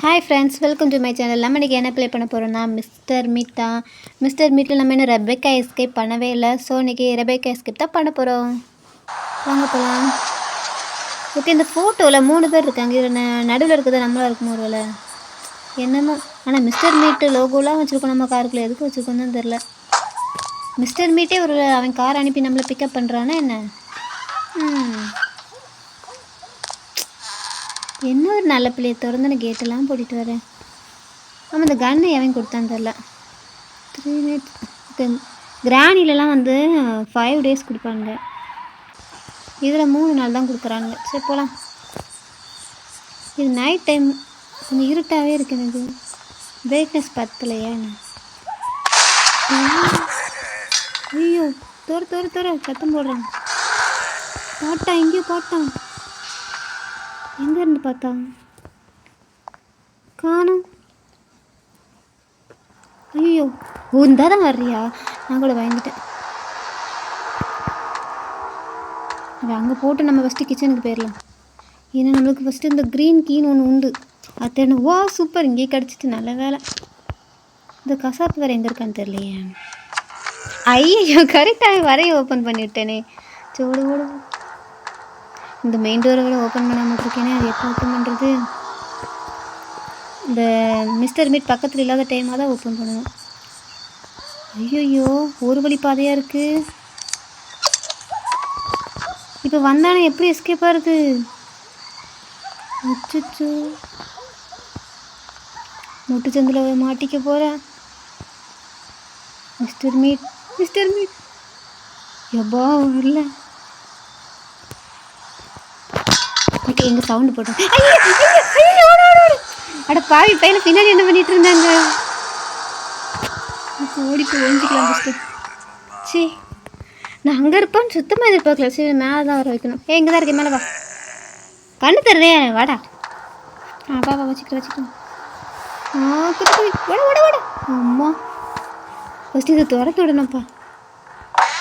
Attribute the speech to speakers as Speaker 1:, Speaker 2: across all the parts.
Speaker 1: Hi friends, welcome to my channel. நம்ம இன்றைக்கி என்ன ப்ளே பண்ண போகிறோம்னா மிஸ்டர் மீட் தான். மிஸ்டர் மீட்டில் நம்ம இன்னும் ரெபேக்கா எஸ்கேப் பண்ணவே இல்லை. ஸோ இன்றைக்கி ரெபேக்கா எஸ்கேப் தான் பண்ண போகிறோம். வாங்க போகலாம். ஓகே, இந்த ஃபோட்டோவில் 3 பேர் இருக்காங்க. இதில் நடுவில் இருக்கிறது நம்மளாக இருக்கும் ஒரு வேலை என்னமோ. ஆனால் மிஸ்டர் மீட்டு லோகோலாம் வச்சுருக்கோம் நம்ம காருக்குள்ளே. எதுக்கு வச்சுருக்கோன்னு தான் தெரில. மிஸ்டர் மீட்டே ஒரு அவன் கார் அனுப்பி நம்மளை பிக்கப் பண்ணுறான்னா என்ன? என்ன ஒரு நல்ல பிள்ளையை திறந்து கேட்டெல்லாம் போட்டுட்டு வரேன். ஆமாம், இந்த கன்னை எவன் கொடுத்தான்னு தெரில. 3 மினிட்ஸ் கிராணிலலாம் வந்து 5 days கொடுப்பாங்க. இதில் 3 நாள் தான் கொடுக்குறாங்க. சரி போகலாம். இது நைட் டைம் கொஞ்சம் இருட்டாகவே இருக்கு. எனக்கு பிரைட்னஸ் பத்தலையா என்ன? ஐயோ, தோற சத்தம் போடுறான். போட்டான், எங்கேயோ போட்டான். எங்கே இருந்து பார்த்தா காணும். ஐயோ, இந்த தான் வர்றியா? நான் கூட பயந்துட்டேன். அது அங்கே போட்டு நம்ம ஃபஸ்ட்டு கிச்சனுக்கு போயிடலாம். ஏன்னா நம்மளுக்கு ஃபஸ்ட்டு இந்த க்ரீன் கீன்னு ஒன்று உண்டு. அது தெரியணும். வா சூப்பர், இங்கேயே கிடச்சிட்டு நல்ல வேலை. இந்த கசாப்பு வேறு எங்கே இருக்கான்னு தெரியலையே. ஐயோ, கரெக்டாக வரைய ஓப்பன் பண்ணிவிட்டேனே. சோடு ஓடு. இந்த மெயின் டோரை விட ஓப்பன் பண்ணாமல் இருக்கேனே. அது எப்போ ஓப்பன் பண்ணுறது? இந்த மிஸ்டர் மீட் பக்கத்தில் இல்லாத டைமாக தான் ஓப்பன் பண்ணணும். ஐயோ, ஒரு வழி பாதையாக இருக்குது. இப்போ வந்தானே எப்படி எஸ்கேப்பாக இருக்குது? அச்சோ, முட்டுச்சந்தில் மாட்டிக்க போகிறேன். மிஸ்டர் மீட் எப்பா வரல. ஓகே, எங்கள் சவுண்டு போட்டோம். அட பாவி பையனை பின்னாடி என்ன பண்ணிட்டு இருந்தாங்க? ஓடி போய் ஒழிஞ்சிக்கலாம் ஃபஸ்ட்டு. சரி, நான் அங்கே இருப்பேன்னு சுத்தமாக எதிர்பார்க்கல. சரி, மேலே தான் வர வைக்கணும். இங்கே தான் இருக்கேன், மேலே வா. கண்ணு தருதே, வாடா. வா வச்சுக்கலாம். வாட அம்மா, ஃபஸ்ட்டு இதை துறக்க விடணும்ப்பா.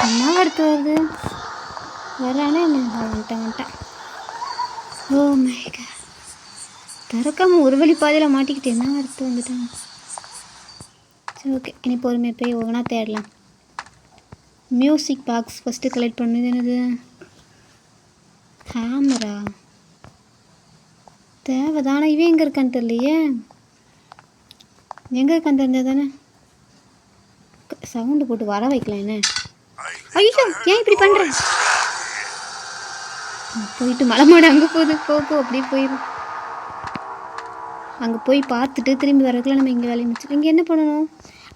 Speaker 1: என்ன அடுத்து வருது? வரானே என்ன? வந்துட்டேன். ஓ மை காட், திறக்காமல் ஒரு வழி பாதையில் மாட்டிக்கிட்டு என்ன அடுத்து வந்துட்டாங்க. சரி ஓகே, இனி பொறுமையாக போய் ஒவ்வொன்றா தேடலாம். மியூசிக் பாக்ஸ் ஃபஸ்ட்டு கலெக்ட் பண்ணுது. என்னது? ஹேமரா தேவைதானே. இவன் எங்கே இருக்கான்னு தெரியலையே. எங்கே இருக்கான்னு தெரிஞ்சா தானே சவுண்டு போட்டு வர வைக்கலாம். என்ன? ஐயோ, ஏன் இப்படி பண்ணுறேன்? போயிட்டு மலை மாடு அங்கே போகுது. போ அப்படியே போயிடும். அங்கே போய் பார்த்துட்டு திரும்பி வரதுக்குள்ள நம்ம இங்கே வேலையை முடிச்சு. இங்கே என்ன பண்ணணும்?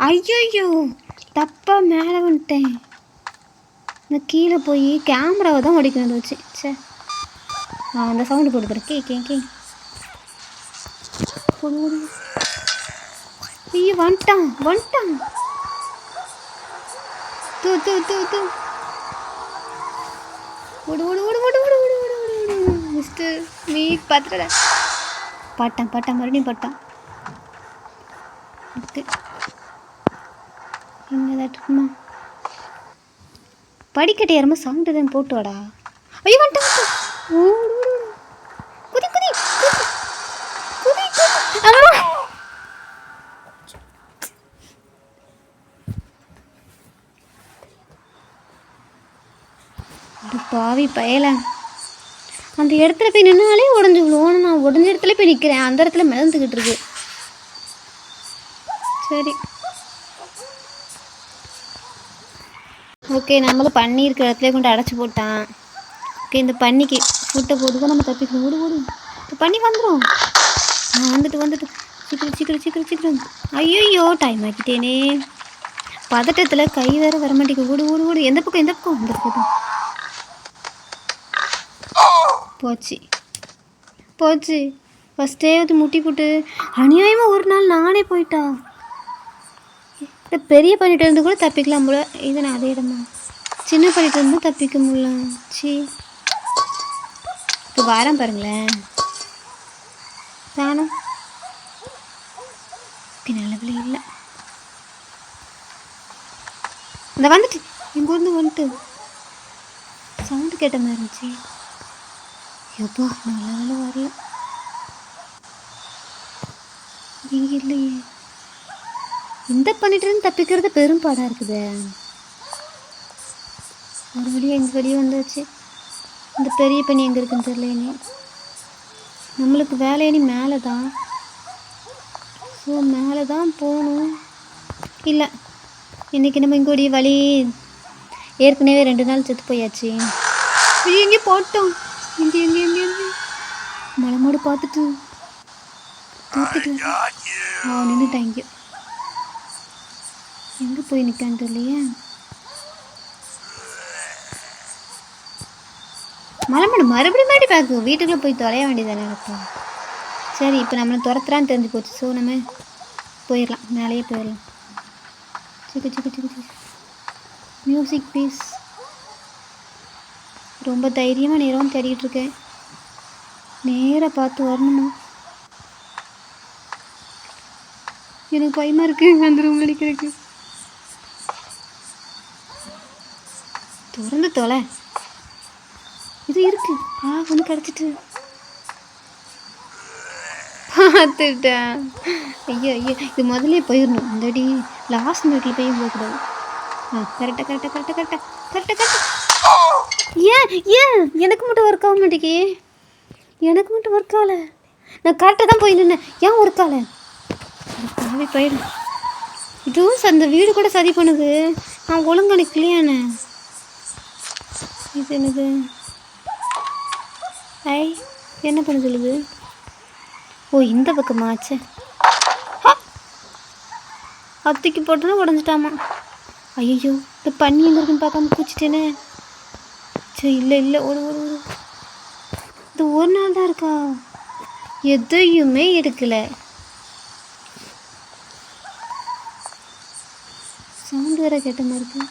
Speaker 1: ஐயோ, தப்பாக மேலே வந்துட்டேன். நான் கீழே போய் கேமராவை தான் உடைக்கணும் வச்சு. சே, அந்த சவுண்டு போட்டு போகிறேன். கே ஐயோ, வந்துட்டான். தூ ஓடு மிஸ்டர் மீட் பார்த்துடா. பாட்டான் மறுபடியும் பாட்டான். ஓகே, என்னதான் இருக்குமா? படிக்கட்டு ஏறுமா சவுண்டு தான் போட்டு வாடா. ஐயோ, வந்துட்டான். குதி அம்மா. பாவி பயல, அந்த இடத்துல போய் நின்னாலே உடஞ்சி விழுவோம். நான் உடஞ்ச இடத்துல போய் நிற்கிறேன். அந்த இடத்துல மிதந்துக்கிட்டு இருக்கு. சரி ஓகே, நம்மளும் பண்ணி இருக்கிற இடத்துல கொண்டு அடைச்சி போட்டான். ஓகே, இந்த பண்ணிக்கு ஃபுட்டை போட்டு நம்ம தப்பிக்கணும். ஓடு இந்த பண்ணி வந்துடும். வந்துட்டு சீக்கிரம். ஐயோ, டைம் ஆக்கிட்டேனே. பதட்டத்தில் கை வேற வர மாட்டேங்க. ஓடு. எந்த பக்கம்? இந்த பக்கம். போச்சு. ஃபஸ்ட்டே வந்து முட்டி போட்டு அநியாயமாக ஒரு நாள் நானே போயிட்டா. இந்த பெரிய பண்ணிட்டு இருந்து கூட தப்பிக்கலாம் போல. இது நான் அதே இடமா சின்ன பண்ணிட்டு இருந்து தப்பிக்க முடியல. இப்போ வாரம் பாருங்களேன். தானும் நல்ல பிள்ளை இல்லை. இந்த வந்துட்டு எங்கள் ஊர்ந்து வந்துட்டு சவுண்டு கேட்ட மாதிரி இருந்துச்சு. எப்போ நல்ல வரல. இங்கே இல்லையே. இந்த பண்ணிட்டு தப்பிக்கிறது பெரும்பாடாக இருக்குது. ஒரு வழியாக எங்கள் வெளியே வந்தாச்சு. இந்த பெரிய பனி எங்கே இருக்குன்னு தெரியல. நம்மளுக்கு வேலையணி மேலே தான். ஸோ மேலே தான் போகணும். இல்லை, இன்றைக்கி நம்ம இங்கோடைய வழி ஏற்கனவே 2 நாள் செத்து போயாச்சு. எங்கே போட்டோம். இங்கே எங்கே எங்கே எங்கே மலை மாடு பார்த்துட்டு நின்றுட்டேன். இங்கே எங்கே போய் நிற்கான்னு தெரியலையே. மலை மாடு மறுபடியும் மாடி பார்க்கும். வீட்டுக்குள்ளே போய் தொலைய வேண்டியதானே இருக்கும். சரி, இப்போ நம்மளை துரத்துறான்னு தெரிஞ்சு போச்சு. ஸோ நம்ம போயிடலாம், மேலேயே போயிடலாம். சிக்கு சிக்கு சிக்கு சிக்கு மியூசிக் பீஸ். ரொம்ப தைரியமாக நேரம் தேடிக்கிட்டு இருக்கேன். நேராக பார்த்து வரணுமா? எனக்கு பயமாக இருக்குது அந்த ரூம் அடிக்கிறதுக்கு. திறந்து தொலை. இது இருக்கு. ஒன்று கிடச்சிட்டு பார்த்துட்டேன். ஐயோ ஐயோ, இது முதல்ல போயிடணும். இந்த அடி லாஸ்ட் மினிட்ல போய் போகக்கூடாது. கரெக்டாக கரெக்டாக கரெக்டாக கரெக்டாக கரெக்டாக கரெக்டாக. ஏன் ஏன் எனக்கு மட்டும் ஒர்க் ஆக மாட்டேங்கி? எனக்கு மட்டும் ஒர்க் ஆகலை. நான் கரெக்டாக தான் போய் நின்னேன். ஏன் ஒர்க் ஆகலை? போயிடும். ஜூஸ் அந்த வீடு கூட சதி பண்ணுது. நான் ஒழுங்கு நிற்கலையானே. இது என்னது? என்ன பண்ண சொல்லுது? ஓ, இந்த பக்கமாச்சு. அத்திக்கு போட்டோன்னா உடஞ்சிட்டாமா. ஐயோ, இந்த பண்ணி எங்கே இருக்குன்னு பார்க்காம பூச்சிட்டேனே. சரி, இல்லை இல்லை, ஒரு இது ஒரு நாள் தான் இருக்கா? எதையுமே எடுக்கலை. சவுண்டு வேற கேட்ட மாதிரி இருக்கு.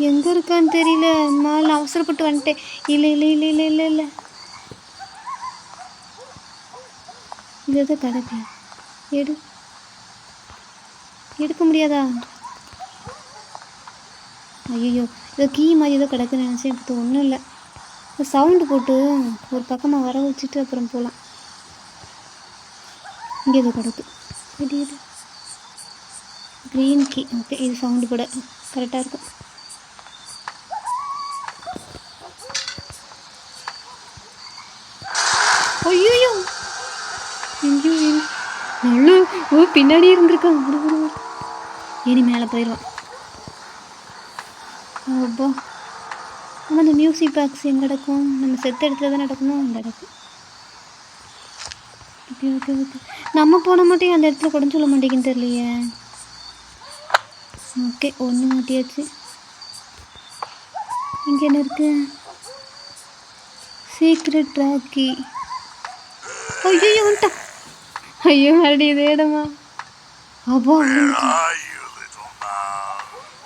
Speaker 1: எங்கே இருக்கான்னு தெரியல. நான் அவசரப்பட்டு வந்துட்டேன். இல்லை இல்லை இல்லை இல்லை இல்லை இல்லை இது எதோ கிடக்கு. எடுக்க முடியாதா? ஐயோ, ஏதோ கீ மாதிரி ஏதோ கிடக்குன்னு நினச்சேன். இப்போ ஒன்றும் இல்லை. சவுண்டு போட்டு ஒரு பக்கமாக வர வச்சுட்டு அப்புறம் போகலாம். இங்கே ஏதோ கிடக்கு. இது க்ரீன் கீ. ஓகே, இது சவுண்டு கூட கரெக்டாக இருக்கும். ஐயோ, எங்கேயோ நல்லா பின்னாடி இருந்திருக்கான். ஏறி மேலே போயிடுவான். அப்பா, நம்ம அந்த மியூசிக் பாக்ஸ் எங்கே நடக்கும்? நம்ம செத்த இடத்துல தான் நடக்கணும். அந்த இடத்துக்கு ஓகே ஓகே ஓகே. நம்ம போன மாட்டேன் அந்த இடத்துல கூட சொல்ல மாட்டேங்குன்னு தெரியலையே. ஓகே, ஒன்று மாட்டியாச்சு. இங்கே என்ன இருக்கு? சீக்ரெட் ராக்கி. ஐயோ வந்துட்டான். ஐயோ, மறுபடியும் இதே இடமா? அப்போ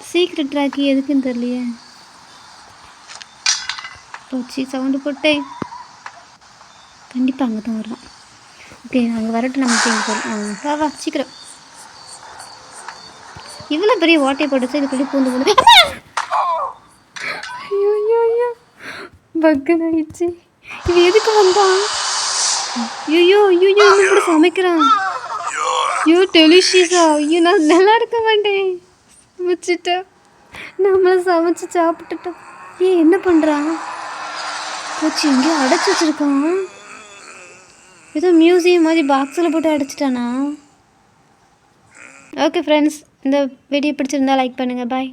Speaker 1: சீக்ரெட் ராக்கி எதுக்குன்னு தெரியலையே. போச்சு, சவுண்டு போட்டேன். கண்டிப்பாக அங்கே தான் வருவான். ஓகே, அங்கே வரட்டும். நம்ம இங்கே போகிறோம். வா வா சீக்கிரம். இவ்வளோ பெரிய ஓட்டையை போட்டுச்சு. இதுக்குள்ளே பூந்து போது. ஐயோ ஐயோ ஐயோ, பக்குன்னு ஆயிடுச்சு. இது எதுக்கு வந்தான்? ஐயோ ஐயோ ஐயோ, இன்னும் கூட சமைக்கிறான். ஐயோ டெலிஷியஸா. ஐயோ, நான் நல்லா இருக்க மாட்டேன். வச்சுட்டேன். நம்மளை சமைச்சு சாப்பிட்டுட்டோம். என்ன பண்ணுறான்? வச்சு இங்கே அடைச்சி வச்சுருக்கான். ஏதோ மியூசியம் மாதிரி பாக்ஸில் போட்டு அடைச்சிட்டானா? ஓகே ஃப்ரெண்ட்ஸ், இந்த வீடியோ பிடிச்சிருந்தா லைக் பண்ணுங்கள். பாய்.